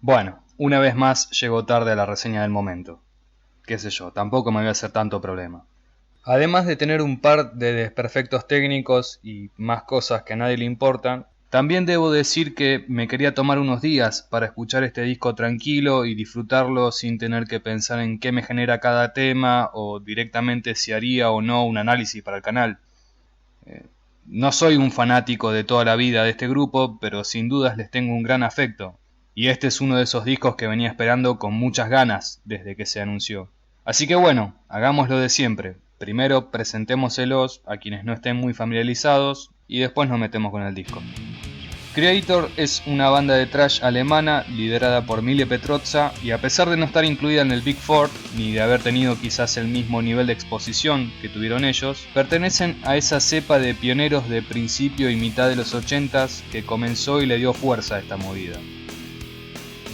Bueno, una vez más llego tarde a la reseña del momento. Qué sé yo, tampoco me voy a hacer tanto problema. Además de tener un par de desperfectos técnicos y más cosas que a nadie le importan, también debo decir que me quería tomar unos días para escuchar este disco tranquilo y disfrutarlo sin tener que pensar en qué me genera cada tema o directamente si haría o no un análisis para el canal. Eh, no soy un fanático de toda la vida de este grupo, pero sin dudas les tengo un gran afecto. Y este es uno de esos discos que venía esperando con muchas ganas desde que se anunció. Así que bueno, hagamos lo de siempre. Primero presentémoselos a quienes no estén muy familiarizados y después nos metemos con el disco. Kreator es una banda de thrash alemana liderada por Mile Petrozza y a pesar de no estar incluida en el Big Four ni de haber tenido quizás el mismo nivel de exposición que tuvieron ellos, pertenecen a esa cepa de pioneros de principio y mitad de los 80s que comenzó y le dio fuerza a esta movida.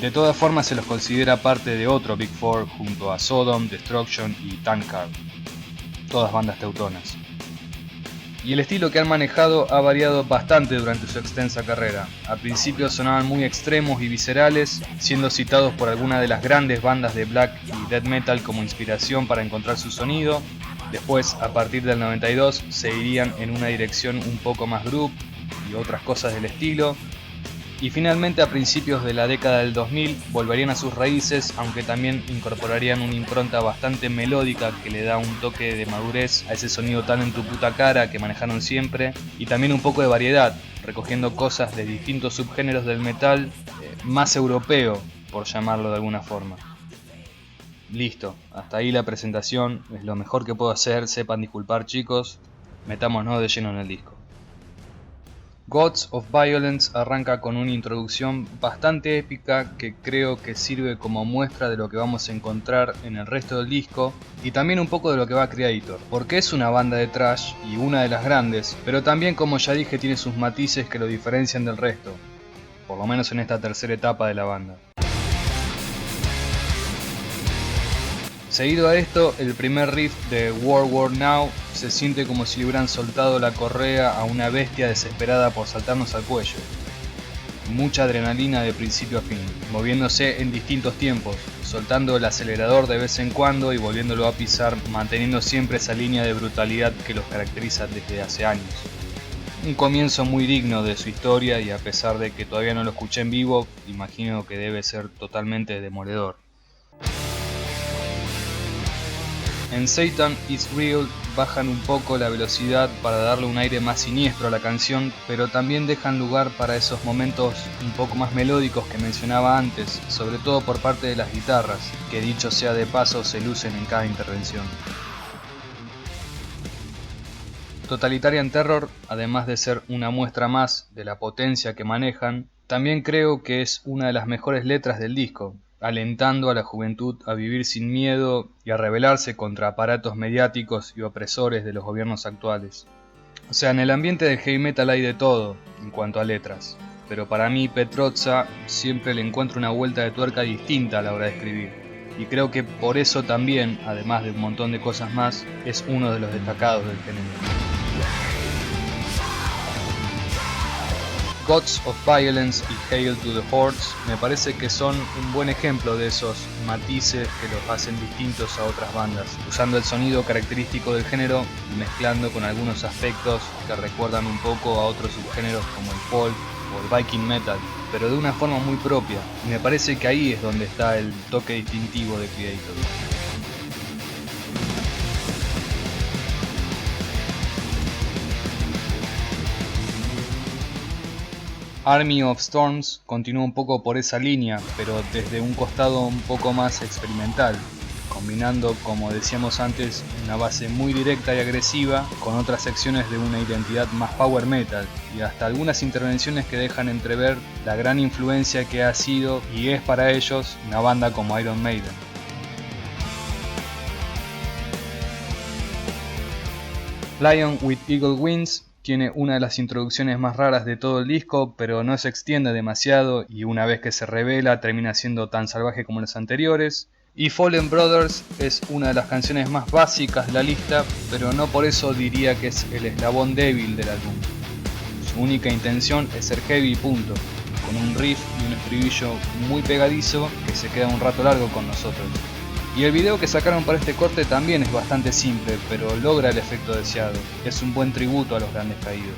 De todas formas se los considera parte de otro Big Four junto a Sodom, Destruction y Tankard, todas bandas teutonas. Y el estilo que han manejado ha variado bastante durante su extensa carrera. Al principio sonaban muy extremos y viscerales, siendo citados por algunas de las grandes bandas de black y death metal como inspiración para encontrar su sonido. Después, a partir del 92, se irían en una dirección un poco más groove y otras cosas del estilo. Y finalmente a principios de la década del 2000 volverían a sus raíces, aunque también incorporarían una impronta bastante melódica que le da un toque de madurez a ese sonido tan en tu puta cara que manejaron siempre, y también un poco de variedad, recogiendo cosas de distintos subgéneros del metal, más europeo, por llamarlo de alguna forma. Listo, hasta ahí la presentación, es lo mejor que puedo hacer, sepan disculpar chicos, metámonos de lleno en el disco. Gods of Violence arranca con una introducción bastante épica que creo que sirve como muestra de lo que vamos a encontrar en el resto del disco y también un poco de lo que va Kreator, porque es una banda de thrash y una de las grandes, pero también como ya dije tiene sus matices que lo diferencian del resto, por lo menos en esta tercera etapa de la banda. Seguido a esto, el primer riff de World War Now se siente como si le hubieran soltado la correa a una bestia desesperada por saltarnos al cuello. Mucha adrenalina de principio a fin, moviéndose en distintos tiempos, soltando el acelerador de vez en cuando y volviéndolo a pisar, manteniendo siempre esa línea de brutalidad que los caracteriza desde hace años. Un comienzo muy digno de su historia y a pesar de que todavía no lo escuché en vivo, imagino que debe ser totalmente demoledor. En Satan is Real bajan un poco la velocidad para darle un aire más siniestro a la canción, pero también dejan lugar para esos momentos un poco más melódicos que mencionaba antes, sobre todo por parte de las guitarras, que dicho sea de paso se lucen en cada intervención. Totalitarian Terror, además de ser una muestra más de la potencia que manejan, también creo que es una de las mejores letras del disco, alentando a la juventud a vivir sin miedo y a rebelarse contra aparatos mediáticos y opresores de los gobiernos actuales. O sea, en el ambiente del heavy metal hay de todo en cuanto a letras, pero para mí Petrozza siempre le encuentra una vuelta de tuerca distinta a la hora de escribir, y creo que por eso también, además de un montón de cosas más, es uno de los destacados del género. Gods of Violence y Hail to the Hordes me parece que son un buen ejemplo de esos matices que los hacen distintos a otras bandas, usando el sonido característico del género y mezclando con algunos aspectos que recuerdan un poco a otros subgéneros como el folk o el viking metal, pero de una forma muy propia, y me parece que ahí es donde está el toque distintivo de Kreator. Army of Storms continúa un poco por esa línea, pero desde un costado un poco más experimental, combinando, como decíamos antes, una base muy directa y agresiva con otras secciones de una identidad más power metal y hasta algunas intervenciones que dejan entrever la gran influencia que ha sido y es para ellos una banda como Iron Maiden. Lion with Eagle Wings tiene una de las introducciones más raras de todo el disco, pero no se extiende demasiado y una vez que se revela termina siendo tan salvaje como los anteriores. Y Fallen Brothers es una de las canciones más básicas de la lista, pero no por eso diría que es el eslabón débil del álbum. Su única intención es ser heavy, punto, con un riff y y un estribillo muy pegadizo que se queda un rato largo con nosotros. Y el video que sacaron para este corte también es bastante simple, pero logra el efecto deseado. Es un buen tributo a los grandes caídos.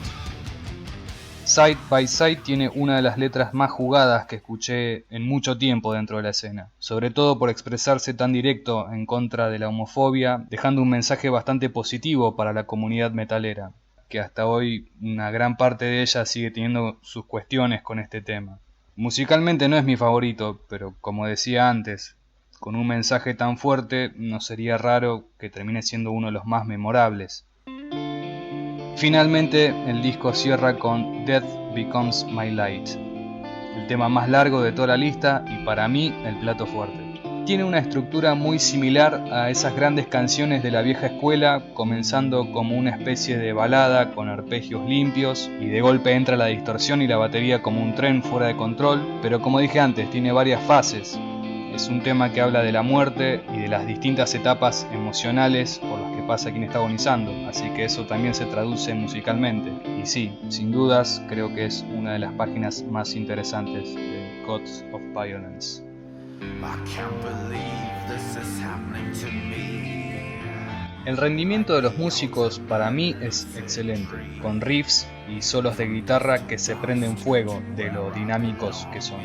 Side by Side tiene una de las letras más jugadas que escuché en mucho tiempo dentro de la escena, sobre todo por expresarse tan directo en contra de la homofobia, dejando un mensaje bastante positivo para la comunidad metalera, que hasta hoy una gran parte de ella sigue teniendo sus cuestiones con este tema. Musicalmente no es mi favorito, pero como decía antes, con un mensaje tan fuerte no sería raro que termine siendo uno de los más memorables. Finalmente, el disco cierra con Death Becomes My Light, el tema más largo de toda la lista y para mí el plato fuerte. Tiene una estructura muy similar a esas grandes canciones de la vieja escuela, comenzando como una especie de balada con arpegios limpios y de golpe entra la distorsión y la batería como un tren fuera de control, pero como dije antes, tiene varias fases. Es un tema que habla de la muerte y de las distintas etapas emocionales por las que pasa quien está agonizando, así que eso también se traduce musicalmente. Y sí, sin dudas, creo que es una de las páginas más interesantes de Gods of Violence. El rendimiento de los músicos para mí es excelente, con riffs y solos de guitarra que se prenden fuego de lo dinámicos que son.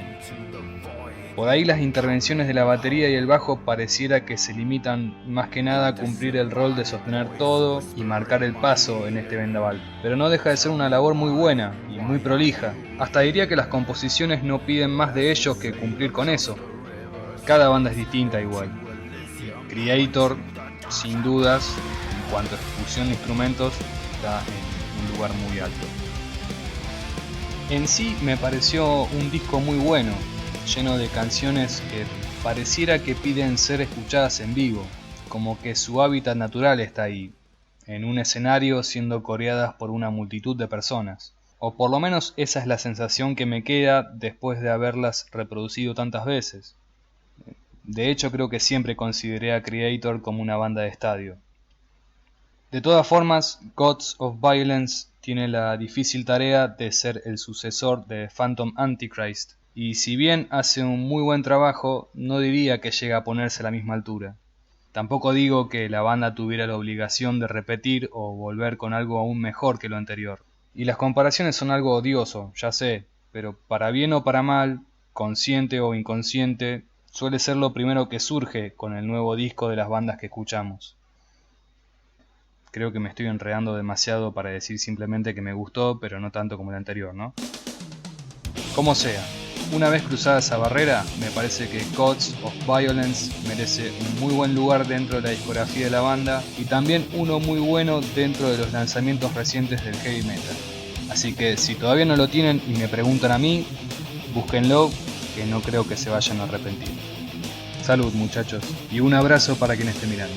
Por ahí las intervenciones de la batería y el bajo pareciera que se limitan más que nada a cumplir el rol de sostener todo y marcar el paso en este vendaval, pero no deja de ser una labor muy buena y muy prolija. Hasta diría que las composiciones no piden más de ellos que cumplir con eso. Cada banda es distinta igual. Creator, sin dudas, en cuanto a ejecución de instrumentos, está en un lugar muy alto. En sí me pareció un disco muy bueno, lleno de canciones que pareciera que piden ser escuchadas en vivo, como que su hábitat natural está ahí, en un escenario siendo coreadas por una multitud de personas. O por lo menos esa es la sensación que me queda después de haberlas reproducido tantas veces. De hecho creo que siempre consideré a Creator como una banda de estadio. De todas formas, Gods of Violence tiene la difícil tarea de ser el sucesor de Phantom Antichrist, y si bien hace un muy buen trabajo, no diría que llega a ponerse a la misma altura. Tampoco digo que la banda tuviera la obligación de repetir o volver con algo aún mejor que lo anterior. Y las comparaciones son algo odioso, ya sé, pero para bien o para mal, consciente o inconsciente, suele ser lo primero que surge con el nuevo disco de las bandas que escuchamos. Creo que me estoy enredando demasiado para decir simplemente que me gustó, pero no tanto como el anterior, ¿no? Como sea, una vez cruzada esa barrera, me parece que Gods of Violence merece un muy buen lugar dentro de la discografía de la banda y también uno muy bueno dentro de los lanzamientos recientes del heavy metal. Así que si todavía no lo tienen y me preguntan a mí, búsquenlo, que no creo que se vayan a arrepentir. Salud muchachos, y un abrazo para quien esté mirando.